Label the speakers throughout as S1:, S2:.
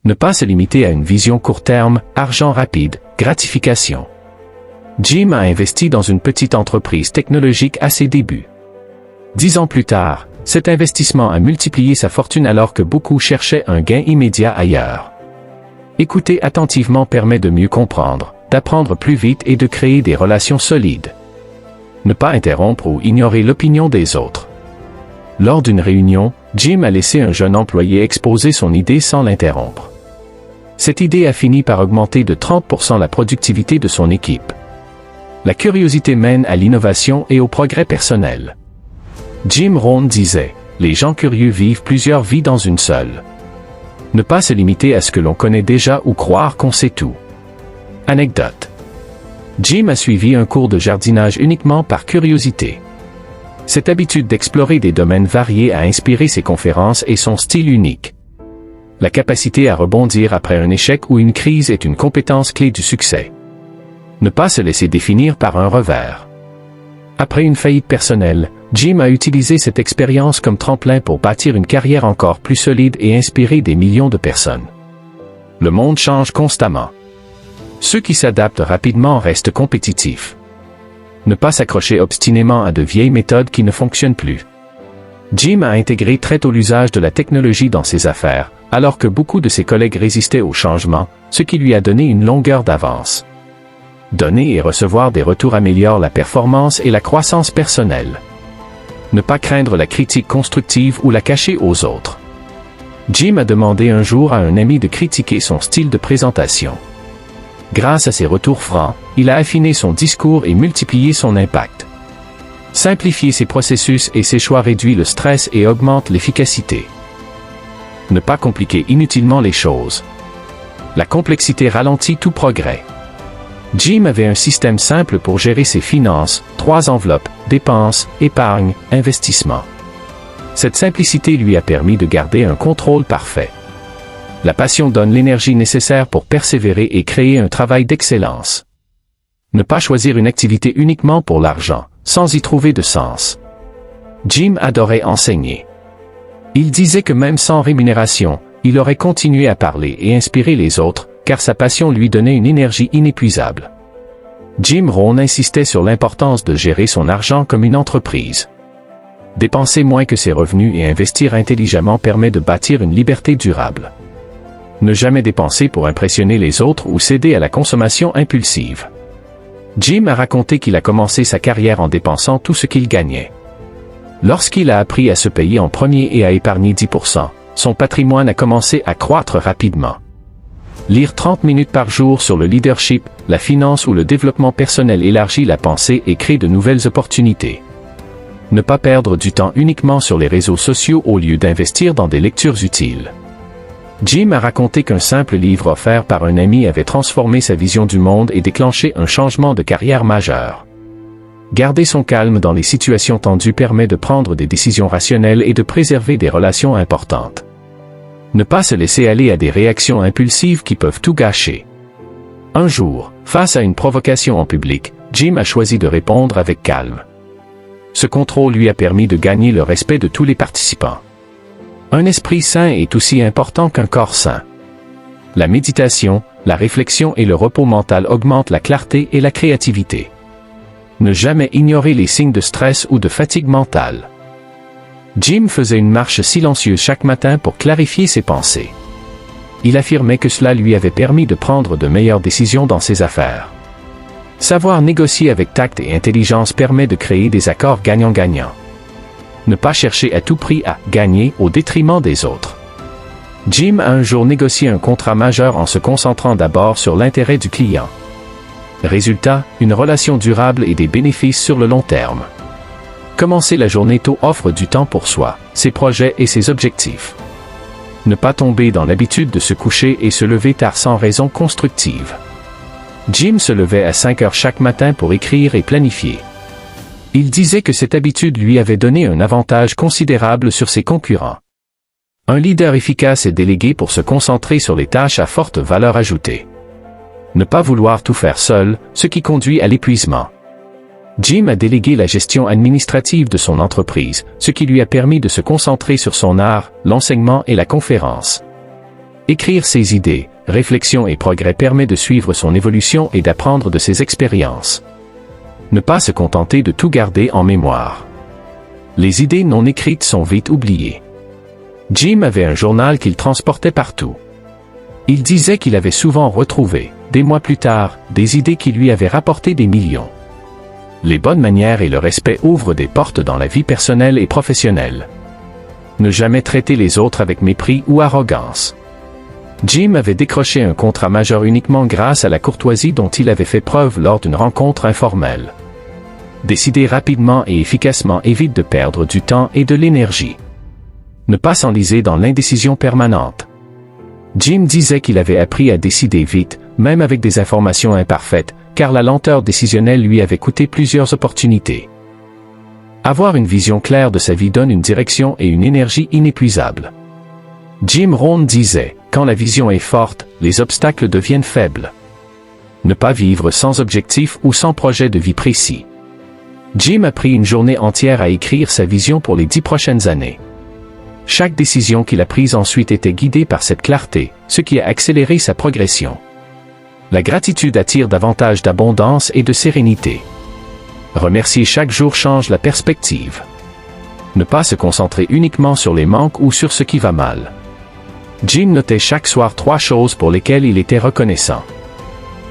S1: Ne pas se limiter à une vision court terme, argent rapide, gratification. Jim a investi dans une petite entreprise technologique à ses débuts. 10 ans plus tard, cet investissement a multiplié sa fortune alors que beaucoup cherchaient un gain immédiat ailleurs. Écouter attentivement permet de mieux comprendre, d'apprendre plus vite et de créer des relations solides. Ne pas interrompre ou ignorer l'opinion des autres. Lors d'une réunion, Jim a laissé un jeune employé exposer son idée sans l'interrompre. Cette idée a fini par augmenter de 30% la productivité de son équipe. La curiosité mène à l'innovation et au progrès personnel. Jim Rohn disait, « Les gens curieux vivent plusieurs vies dans une seule. » Ne pas se limiter à ce que l'on connaît déjà ou croire qu'on sait tout. Anecdote. Jim a suivi un cours de jardinage uniquement par curiosité. Cette habitude d'explorer des domaines variés a inspiré ses conférences et son style unique. La capacité à rebondir après un échec ou une crise est une compétence clé du succès. Ne pas se laisser définir par un revers. Après une faillite personnelle, Jim a utilisé cette expérience comme tremplin pour bâtir une carrière encore plus solide et inspirer des millions de personnes. Le monde change constamment. Ceux qui s'adaptent rapidement restent compétitifs. Ne pas s'accrocher obstinément à de vieilles méthodes qui ne fonctionnent plus. Jim a intégré très tôt l'usage de la technologie dans ses affaires, alors que beaucoup de ses collègues résistaient au changement, ce qui lui a donné une longueur d'avance. Donner et recevoir des retours améliore la performance et la croissance personnelle. Ne pas craindre la critique constructive ou la cacher aux autres. Jim a demandé un jour à un ami de critiquer son style de présentation. Grâce à ses retours francs, il a affiné son discours et multiplié son impact. Simplifier ses processus et ses choix réduit le stress et augmente l'efficacité. Ne pas compliquer inutilement les choses. La complexité ralentit tout progrès. Jim avait un système simple pour gérer ses finances, 3 enveloppes, dépenses, épargne, investissement. Cette simplicité lui a permis de garder un contrôle parfait. La passion donne l'énergie nécessaire pour persévérer et créer un travail d'excellence. Ne pas choisir une activité uniquement pour l'argent, sans y trouver de sens. Jim adorait enseigner. Il disait que même sans rémunération, il aurait continué à parler et inspirer les autres, car sa passion lui donnait une énergie inépuisable. Jim Rohn insistait sur l'importance de gérer son argent comme une entreprise. Dépenser moins que ses revenus et investir intelligemment permet de bâtir une liberté durable. Ne jamais dépenser pour impressionner les autres ou céder à la consommation impulsive. Jim a raconté qu'il a commencé sa carrière en dépensant tout ce qu'il gagnait. Lorsqu'il a appris à se payer en premier et à épargner 10%, son patrimoine a commencé à croître rapidement. Lire 30 minutes par jour sur le leadership, la finance ou le développement personnel élargit la pensée et crée de nouvelles opportunités. Ne pas perdre du temps uniquement sur les réseaux sociaux au lieu d'investir dans des lectures utiles. Jim a raconté qu'un simple livre offert par un ami avait transformé sa vision du monde et déclenché un changement de carrière majeur. Garder son calme dans les situations tendues permet de prendre des décisions rationnelles et de préserver des relations importantes. Ne pas se laisser aller à des réactions impulsives qui peuvent tout gâcher. Un jour, face à une provocation en public, Jim a choisi de répondre avec calme. Ce contrôle lui a permis de gagner le respect de tous les participants. Un esprit sain est aussi important qu'un corps sain. La méditation, la réflexion et le repos mental augmentent la clarté et la créativité. Ne jamais ignorer les signes de stress ou de fatigue mentale. Jim faisait une marche silencieuse chaque matin pour clarifier ses pensées. Il affirmait que cela lui avait permis de prendre de meilleures décisions dans ses affaires. Savoir négocier avec tact et intelligence permet de créer des accords gagnant-gagnant. Ne pas chercher à tout prix à gagner au détriment des autres. Jim a un jour négocié un contrat majeur en se concentrant d'abord sur l'intérêt du client. Résultat, une relation durable et des bénéfices sur le long terme. Commencer la journée tôt offre du temps pour soi, ses projets et ses objectifs. Ne pas tomber dans l'habitude de se coucher et se lever tard sans raison constructive. Jim se levait à 5 heures chaque matin pour écrire et planifier. Il disait que cette habitude lui avait donné un avantage considérable sur ses concurrents. Un leader efficace est délégué pour se concentrer sur les tâches à forte valeur ajoutée. Ne pas vouloir tout faire seul, ce qui conduit à l'épuisement. Jim a délégué la gestion administrative de son entreprise, ce qui lui a permis de se concentrer sur son art, l'enseignement et la conférence. Écrire ses idées, réflexions et progrès permet de suivre son évolution et d'apprendre de ses expériences. Ne pas se contenter de tout garder en mémoire. Les idées non écrites sont vite oubliées. Jim avait un journal qu'il transportait partout. Il disait qu'il avait souvent retrouvé, des mois plus tard, des idées qui lui avaient rapporté des millions. Les bonnes manières et le respect ouvrent des portes dans la vie personnelle et professionnelle. Ne jamais traiter les autres avec mépris ou arrogance. Jim avait décroché un contrat majeur uniquement grâce à la courtoisie dont il avait fait preuve lors d'une rencontre informelle. Décider rapidement et efficacement évite de perdre du temps et de l'énergie. Ne pas s'enliser dans l'indécision permanente. Jim disait qu'il avait appris à décider vite, même avec des informations imparfaites, car la lenteur décisionnelle lui avait coûté plusieurs opportunités. Avoir une vision claire de sa vie donne une direction et une énergie inépuisables. Jim Rohn disait, « Quand la vision est forte, les obstacles deviennent faibles. » Ne pas vivre sans objectif ou sans projet de vie précis. Jim a pris une journée entière à écrire sa vision pour les 10 prochaines années. Chaque décision qu'il a prise ensuite était guidée par cette clarté, ce qui a accéléré sa progression. La gratitude attire davantage d'abondance et de sérénité. Remercier chaque jour change la perspective. Ne pas se concentrer uniquement sur les manques ou sur ce qui va mal. Jim notait chaque soir 3 choses pour lesquelles il était reconnaissant.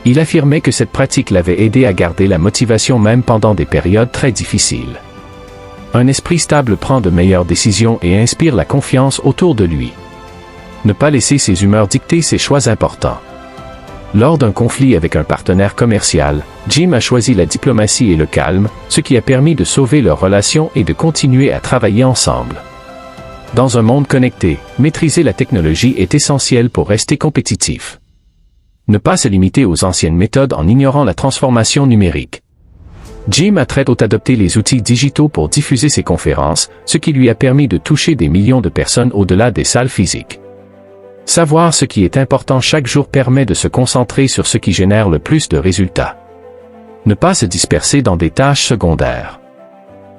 S1: Il affirmait que cette pratique l'avait aidé à garder la motivation même pendant des périodes très difficiles. Un esprit stable prend de meilleures décisions et inspire la confiance autour de lui. Ne pas laisser ses humeurs dicter ses choix importants. Lors d'un conflit avec un partenaire commercial, Jim a choisi la diplomatie et le calme, ce qui a permis de sauver leur relation et de continuer à travailler ensemble. Dans un monde connecté, maîtriser la technologie est essentiel pour rester compétitif. Ne pas se limiter aux anciennes méthodes en ignorant la transformation numérique. Jim a très tôt adopté les outils digitaux pour diffuser ses conférences, ce qui lui a permis de toucher des millions de personnes au-delà des salles physiques. Savoir ce qui est important chaque jour permet de se concentrer sur ce qui génère le plus de résultats. Ne pas se disperser dans des tâches secondaires.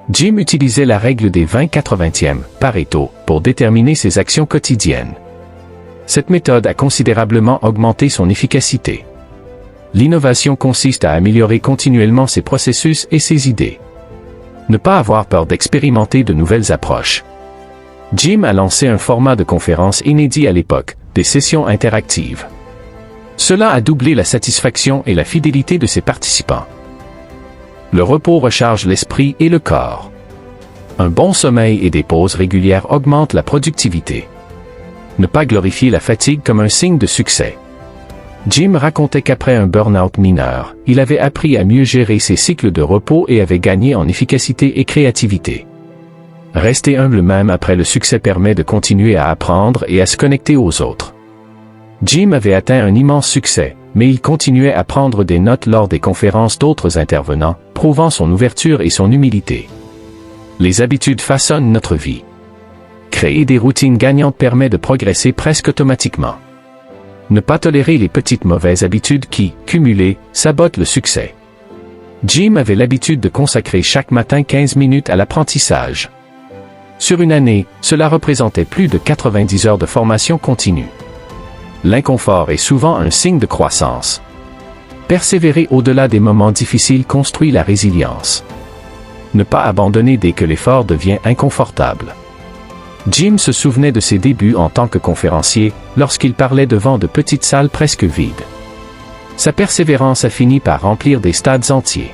S1: Jim utilisait la règle des 20-80e, Pareto, pour déterminer ses actions quotidiennes. Cette méthode a considérablement augmenté son efficacité. L'innovation consiste à améliorer continuellement ses processus et ses idées. Ne pas avoir peur d'expérimenter de nouvelles approches. Jim a lancé un format de conférence inédit à l'époque, des sessions interactives. Cela a doublé la satisfaction et la fidélité de ses participants. Le repos recharge l'esprit et le corps. Un bon sommeil et des pauses régulières augmentent la productivité. Ne pas glorifier la fatigue comme un signe de succès. Jim racontait qu'après un burn-out mineur, il avait appris à mieux gérer ses cycles de repos et avait gagné en efficacité et créativité. Rester humble même après le succès permet de continuer à apprendre et à se connecter aux autres. Jim avait atteint un immense succès, mais il continuait à prendre des notes lors des conférences d'autres intervenants, prouvant son ouverture et son humilité. Les habitudes façonnent notre vie. Créer des routines gagnantes permet de progresser presque automatiquement. Ne pas tolérer les petites mauvaises habitudes qui, cumulées, sabotent le succès. Jim avait l'habitude de consacrer chaque matin 15 minutes à l'apprentissage. Sur une année, cela représentait plus de 90 heures de formation continue. L'inconfort est souvent un signe de croissance. Persévérer au-delà des moments difficiles construit la résilience. Ne pas abandonner dès que l'effort devient inconfortable. Jim se souvenait de ses débuts en tant que conférencier, lorsqu'il parlait devant de petites salles presque vides. Sa persévérance a fini par remplir des stades entiers.